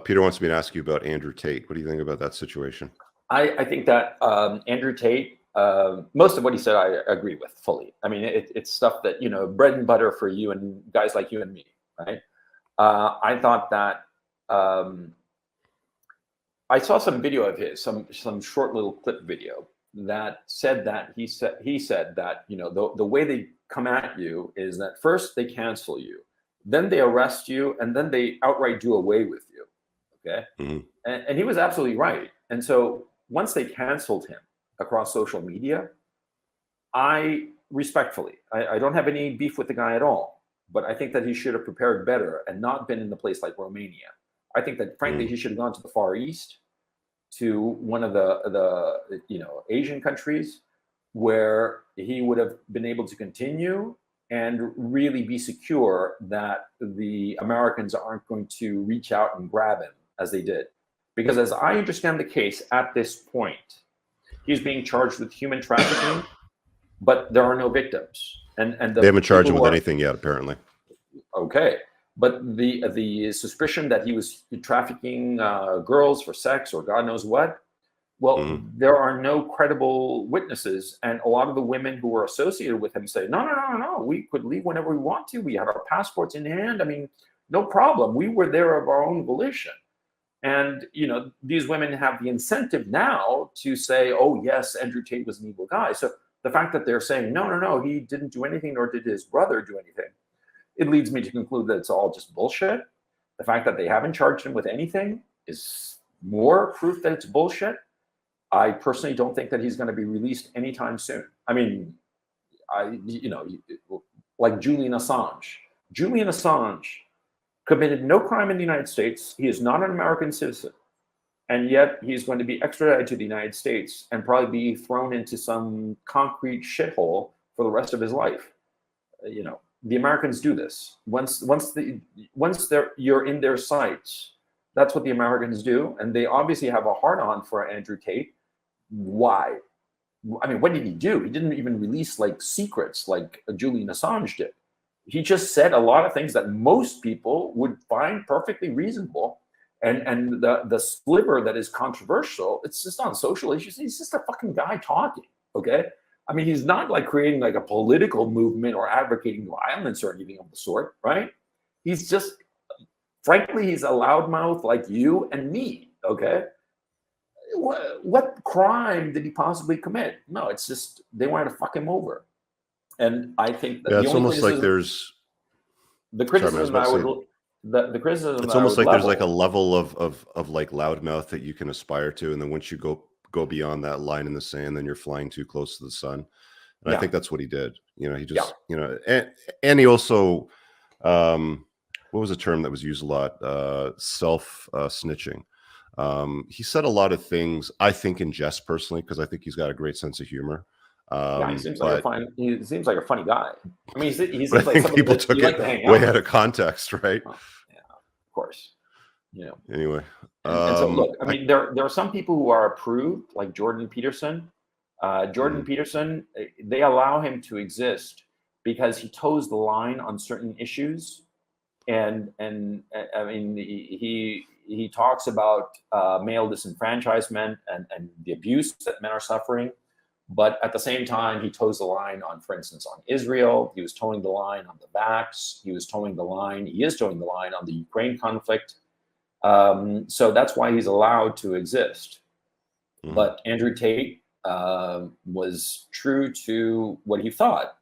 Peter wants me to ask you about Andrew Tate. What do you think about that situation? I think that Andrew Tate, most of what he said, I agree with fully. I mean, it's stuff that, bread and butter for you and guys like you and me, right? I thought that I saw some video of his, some short little clip video that said that he said that the way they come at you is that first they cancel you, then they arrest you, and then they outright do away with you. Okay, and he was absolutely right. And so once they canceled him across social media, I respectfully, I don't have any beef with the guy at all, but I think that he should have prepared better and not been in a place like Romania. I think that frankly he should have gone to the Far East, to one of the Asian countries, where he would have been able to continue and really be secure that the Americans aren't going to reach out and grab him as they did. Because as I understand the case at this point, he's being charged with human trafficking, but there are no victims. And they haven't charged him with anything yet, apparently. Okay. But the suspicion that he was trafficking girls for sex or God knows what, well, there are no credible witnesses. And a lot of the women who were associated with him say, no, we could leave whenever we want to. We had our passports in hand. I mean, no problem. We were there of our own volition. And, these women have the incentive now to say, oh, yes, Andrew Tate was an evil guy. So the fact that they're saying, no, he didn't do anything, nor did his brother do anything, it leads me to conclude that it's all just bullshit. The fact that they haven't charged him with anything is more proof that it's bullshit. I personally don't think that he's going to be released anytime soon. I mean, like Julian Assange. Julian Assange committed no crime in the United States. He is not an American citizen. And yet he's going to be extradited to the United States and probably be thrown into some concrete shithole for the rest of his life. The Americans do this. Once you're in their sights, that's what the Americans do. And they obviously have a hard-on for Andrew Tate. Why? I mean, what did he do? He didn't even release secrets like Julian Assange did. He just said a lot of things that most people would find perfectly reasonable. And the sliver that is controversial, it's just on social issues. He's just a fucking guy talking, okay? I mean, he's not creating a political movement or advocating violence or anything of the sort, right? He's just, frankly, he's a loudmouth like you and me, okay? What crime did he possibly commit? No, it's just they wanted to fuck him over. And I think that it's almost like there's the criticism the criticism. It's almost like there's a level of loudmouth that you can aspire to, and then once you go beyond that line in the sand, then you're flying too close to the sun. And I think that's what he did. He just and he also what was a term that was used a lot? Self snitching. He said a lot of things, I think, in jest personally, because I think he's got a great sense of humor. He seems like a funny guy. I mean, he seems like somebody people took it way out of context, right? Oh, yeah, of course. Anyway, and so look, I mean, there are some people who are approved, like Jordan Peterson. Peterson, they allow him to exist because he toes the line on certain issues, and I mean, he talks about male disenfranchisement and the abuse that men are suffering. But at the same time, he toes the line on, for instance, on Israel. He was toeing the line on the vax. He is toeing the line on the Ukraine conflict. So that's why he's allowed to exist. But Andrew Tate was true to what he thought.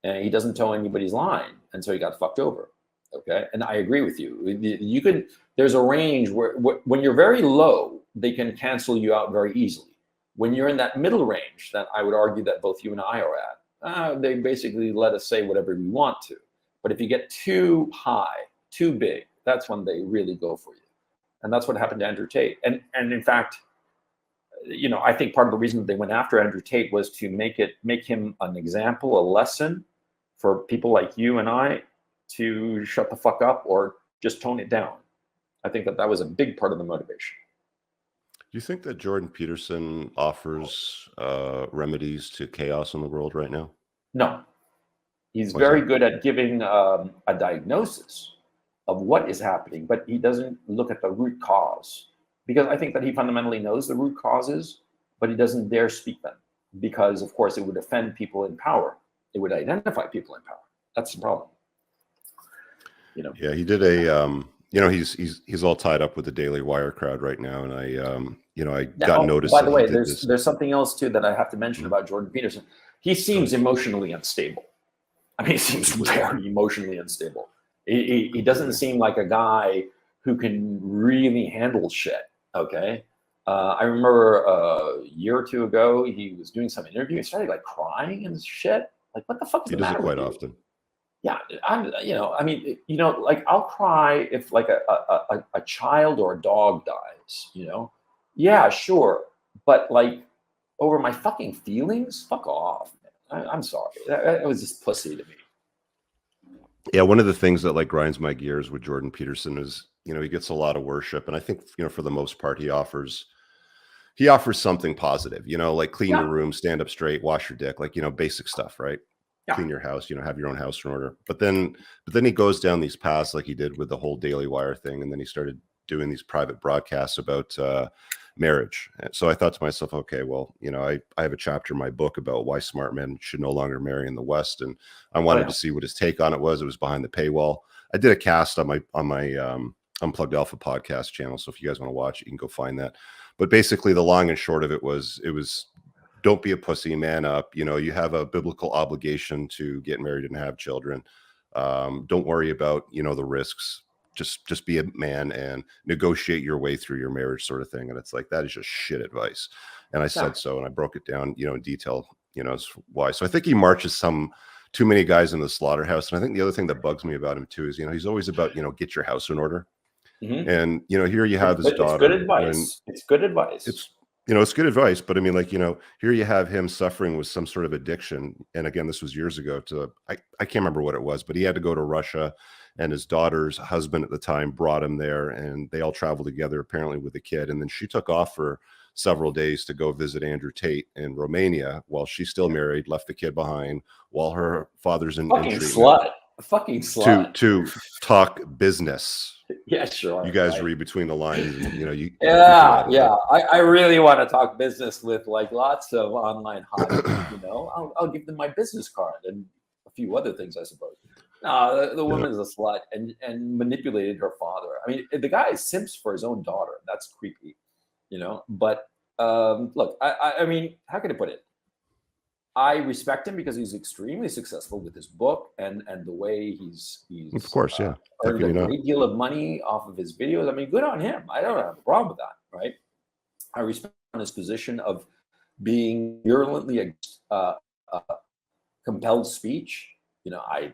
And he doesn't toe anybody's line. And so he got fucked over. Okay. And I agree with you. There's a range where when you're very low, they can cancel you out very easily. When you're in that middle range, that I would argue that both you and I are at, they basically let us say whatever we want to. But if you get too high, too big, that's when they really go for you. And that's what happened to Andrew Tate. And in fact, I think part of the reason they went after Andrew Tate was to make him an example, a lesson for people like you and I to shut the fuck up or just tone it down. I think that was a big part of the motivation. Do you think that Jordan Peterson offers remedies to chaos in the world right now? No. He's very good at giving a diagnosis, of what is happening, but he doesn't look at the root cause, because I think that he fundamentally knows the root causes, but he doesn't dare speak them, because of course it would offend people in power. It would identify people in power. That's the problem. Yeah, he did a he's all tied up with the Daily Wire crowd right now, and I got notice. By the way, that there's something else too that I have to mention about Jordan Peterson. He seems emotionally unstable. I mean, he seems very emotionally unstable. He doesn't seem like a guy who can really handle shit. Okay. I remember a year or two ago, he was doing some interview. He started like crying and shit. Like, what the fuck is the matter with you? He does it quite often. Yeah, like I'll cry if like a child or a dog dies, Yeah, sure. But like over my fucking feelings, fuck off, man. I'm sorry. That was just pussy to me. Yeah, one of the things that like grinds my gears with Jordan Peterson is, he gets a lot of worship, and I think, for the most part, he offers something positive, like clean your room, stand up straight, wash your dick, like, basic stuff, right? Yeah. Clean your house, have your own house in order. But then he goes down these paths like he did with the whole Daily Wire thing, and then he started doing these private broadcasts about marriage. And so I thought to myself, okay, well, I have a chapter in my book about why smart men should no longer marry in the West, and I wanted to see what his take on it was. It was behind the paywall. I did a cast on my Unplugged Alpha podcast channel, so if you guys want to watch it, you can go find that. But basically, the long and short of it was don't be a pussy, man up. You have a biblical obligation to get married and have children. Don't worry about, the risks. Just be a man and negotiate your way through your marriage, sort of thing. And it's like, that is just shit advice. And I said so, and I broke it down, in detail, as why. So I think he marches too many guys in the slaughterhouse. And I think the other thing that bugs me about him too is, he's always about, get your house in order. Mm-hmm. And, here you have his daughter. It's good advice. It's good advice. It's good advice, but I mean, like, here you have him suffering with some sort of addiction. And again, this was years ago I can't remember what it was, but he had to go to Russia, and his daughter's husband at the time brought him there, and they all traveled together, apparently with a kid. And then she took off for several days to go visit Andrew Tate in Romania while she's still married, left the kid behind while her father's in treatment. Fucking slut. To talk business. Yeah, sure. You guys read between the lines, and I really want to talk business with like lots of online hotties. I'll give them my business card and a few other things, I suppose. No, the woman is a slut and manipulated her father. I mean, the guy simps for his own daughter. That's creepy, But look, I mean, how can I put it? I respect him because he's extremely successful with his book and the way he's of course, earned a great deal of money off of his videos. I mean, good on him. I don't have a problem with that, right? I respect his position of being virulently against compelled speech. I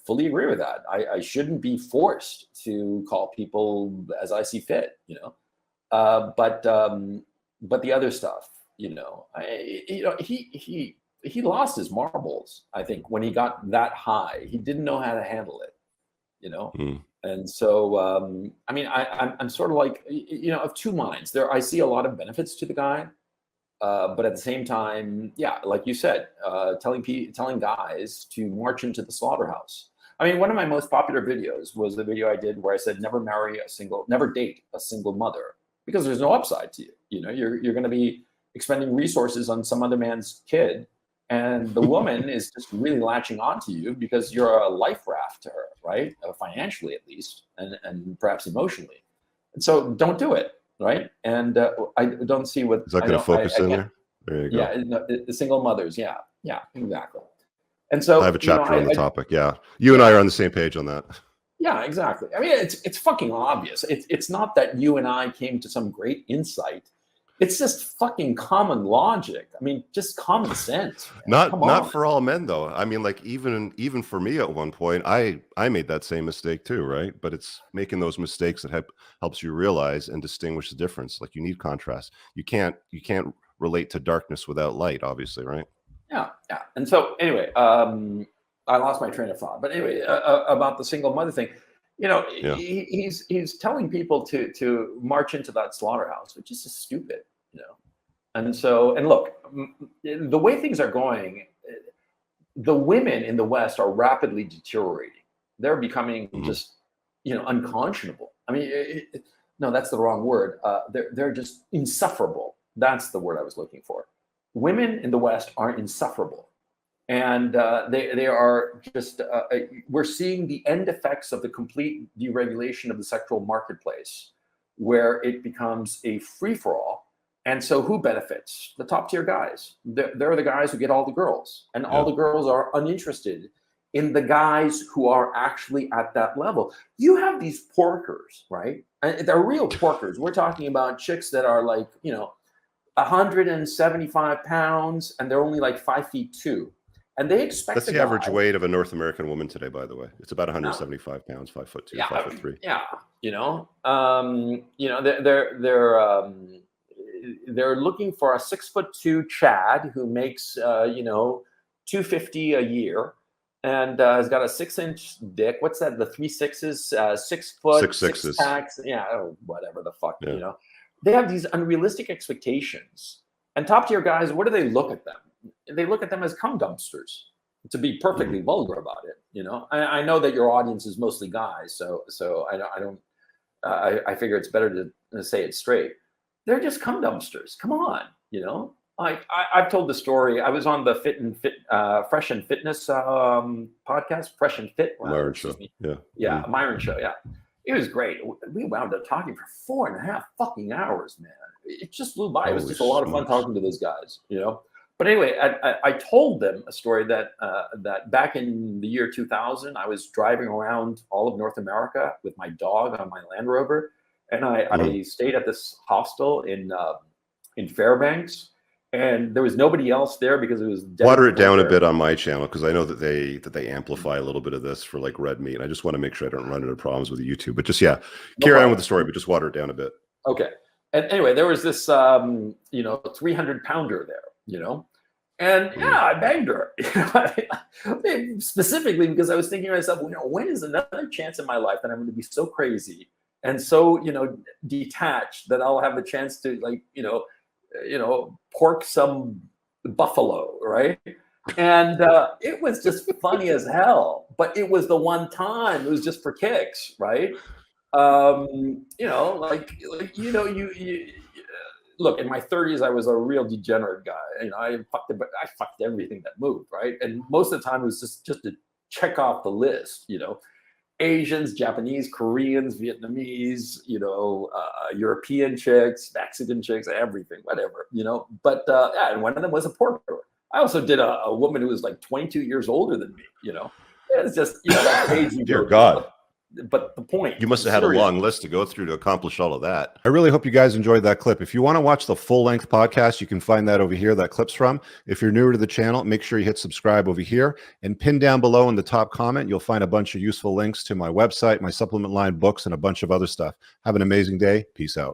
fully agree with that. I shouldn't be forced to call people as I see fit, but the other stuff, he lost his marbles, I think, when he got that high. He didn't know how to handle it, And so, I mean, I'm sort of like, of two minds. I see a lot of benefits to the guy, but at the same time, like you said, telling guys to march into the slaughterhouse. I mean, one of my most popular videos was the video I did where I said, never date a single mother, because there's no upside to you. You're going to be expending resources on some other man's kid. And the woman is just really latching onto you because you're a life raft to her, right? Financially, at least, and perhaps emotionally. And so don't do it, right? And I don't see what... Is that going to focus in there? There you go. Yeah, the single mothers. Yeah, exactly. And so... I have a chapter on the topic, You and I are on the same page on that. Yeah, exactly. I mean, it's fucking obvious. It's not that you and I came to some great insight. It's just fucking common logic. I mean, just common sense. Not for all men, though. I mean, like even for me at one point, I made that same mistake too, right? But it's making those mistakes that helps you realize and distinguish the difference. Like, you need contrast. You can't relate to darkness without light, obviously, right? Yeah. And so anyway, I lost my train of thought. But anyway, about the single mother thing. He's telling people to march into that slaughterhouse, which is just stupid, And so, and look, the way things are going, the women in the West are rapidly deteriorating. They're becoming just unconscionable. I mean, no, that's the wrong word. They're just insufferable. That's the word I was looking for. Women in the West are insufferable. And they are just, we're seeing the end effects of the complete deregulation of the sexual marketplace, where it becomes a free-for-all. And so who benefits? The top tier guys. They're the guys who get all the girls, and all the girls are uninterested in the guys who are actually at that level. You have these porkers, right? And they're real porkers. We're talking about chicks that are like, 175 pounds, and they're only like 5'2". And they expect that's the average weight of a North American woman today, by the way. It's about 175 pounds, 5'2", 5'3". Yeah, they're looking for a 6'2" Chad who makes 250 a year, and has got a 6-inch dick. What's that? The 3 6s, 6 foot, 6 six sixes. packs. Yeah, whatever the fuck, They have these unrealistic expectations. And top tier guys, what do they look at them? They look at them as cum dumpsters, to be perfectly vulgar about it. I know that your audience is mostly guys, so I figure it's better to say it straight. They're just cum dumpsters. Come on, Like I've told the story. I was on the Fresh and Fitness podcast, Fresh and Fit. Myron show. Yeah. Myron show. Yeah. It was great. We wound up talking for 4.5 fucking hours, man. It just flew by. It was just a lot of fun talking to those guys, But anyway, I told them a story that back in the year 2000, I was driving around all of North America with my dog on my Land Rover, and I stayed at this hostel in Fairbanks, and there was nobody else there because it was water it down a bit on my channel, because I know that they amplify a little bit of this for like red meat. I just want to make sure I don't run into problems with YouTube. But just carry on with the story, but just water it down a bit. Okay. And anyway, there was this 300-pounder there, and I banged her, specifically because I was thinking to myself, when is another chance in my life that I'm going to be so crazy and so detached that I'll have the chance to pork some buffalo, right? And it was just funny as hell, but it was the one time. It was just for kicks, right? Look, in my 30s, I was a real degenerate guy. I fucked everything that moved, right? And most of the time, it was just to check off the list. Asians, Japanese, Koreans, Vietnamese, European chicks, Mexican chicks, everything, whatever, But and one of them was a porker. I also did a woman who was like 22 years older than me. It's just that age. Dear God. But the point, you must have had a long list to go through to accomplish all of that. I really hope you guys enjoyed that clip. If you want to watch the full-length podcast, you can find that over here, that clip's from. If you're newer to the channel, make sure you hit subscribe over here, and pin down below in the top comment, you'll find a bunch of useful links to my website, my supplement line, books, and a bunch of other stuff. Have an amazing day. Peace out.